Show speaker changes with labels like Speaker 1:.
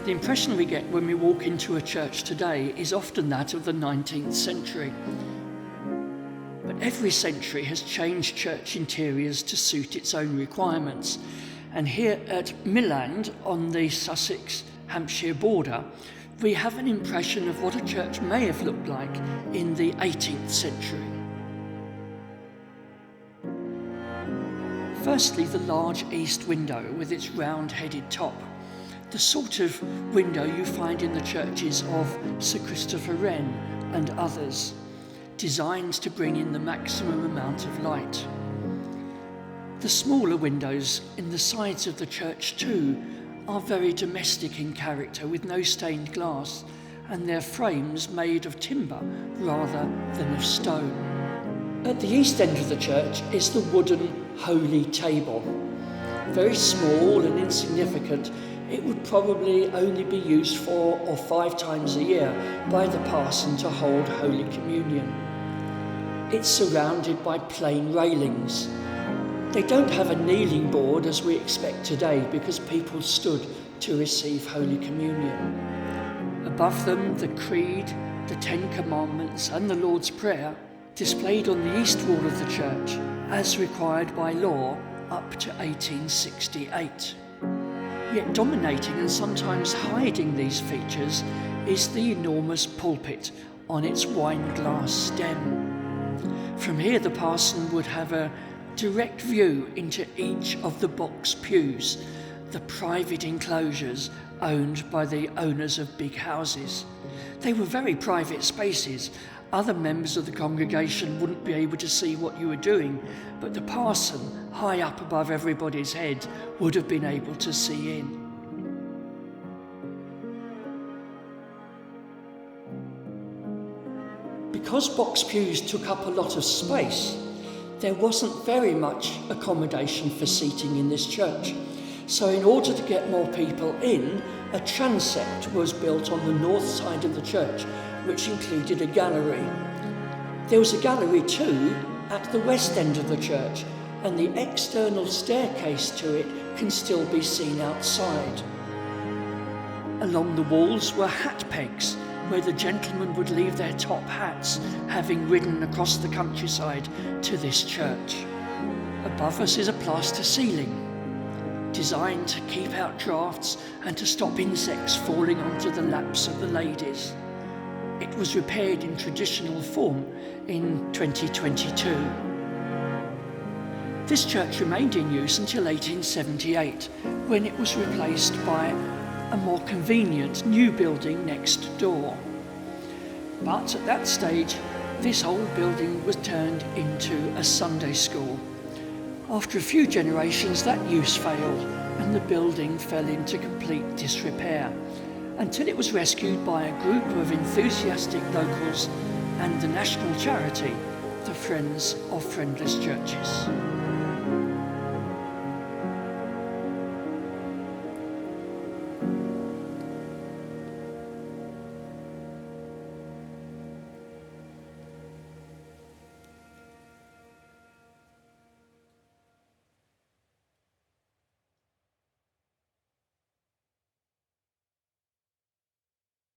Speaker 1: The impression we get when we walk into a church today is often that of the 19th century. But every century has changed church interiors to suit its own requirements. And here at Milland, on the Sussex-Hampshire border, we have an impression of what a church may have looked like in the 18th century. Firstly, the large east window with its round-headed top. The sort of window you find in the churches of Sir Christopher Wren and others, designed to bring in the maximum amount of light. The smaller windows in the sides of the church too are very domestic in character, with no stained glass, and their frames made of timber rather than of stone. At the east end of the church is the wooden holy table. Very small and insignificant, it would probably only be used 4 or 5 times a year by the parson to hold Holy Communion. It's surrounded by plain railings. They don't have a kneeling board as we expect today because people stood to receive Holy Communion. Above them, the Creed, the 10 Commandments and the Lord's Prayer, displayed on the east wall of the church as required by law up to 1868. Yet dominating and sometimes hiding these features is the enormous pulpit on its wine glass stem. From here the parson would have a direct view into each of the box pews, the private enclosures owned by the owners of big houses. They were very private spaces. Other members of the congregation wouldn't be able to see what you were doing, but the parson, high up above everybody's head, would have been able to see in. Because box pews took up a lot of space, there wasn't very much accommodation for seating in this church. So in order to get more people in, a transept was built on the north side of the church, which included a gallery. There was a gallery too at the west end of the church, and the external staircase to it can still be seen outside. Along the walls were hat pegs, where the gentlemen would leave their top hats, having ridden across the countryside to this church. Above us is a plaster ceiling, designed to keep out draughts and to stop insects falling onto the laps of the ladies. It was repaired in traditional form in 2022. This church remained in use until 1878, when it was replaced by a more convenient new building next door. But at that stage, this old building was turned into a Sunday school. After a few generations, that use failed and the building fell into complete disrepair, until it was rescued by a group of enthusiastic locals and the national charity, the Friends of Friendless Churches.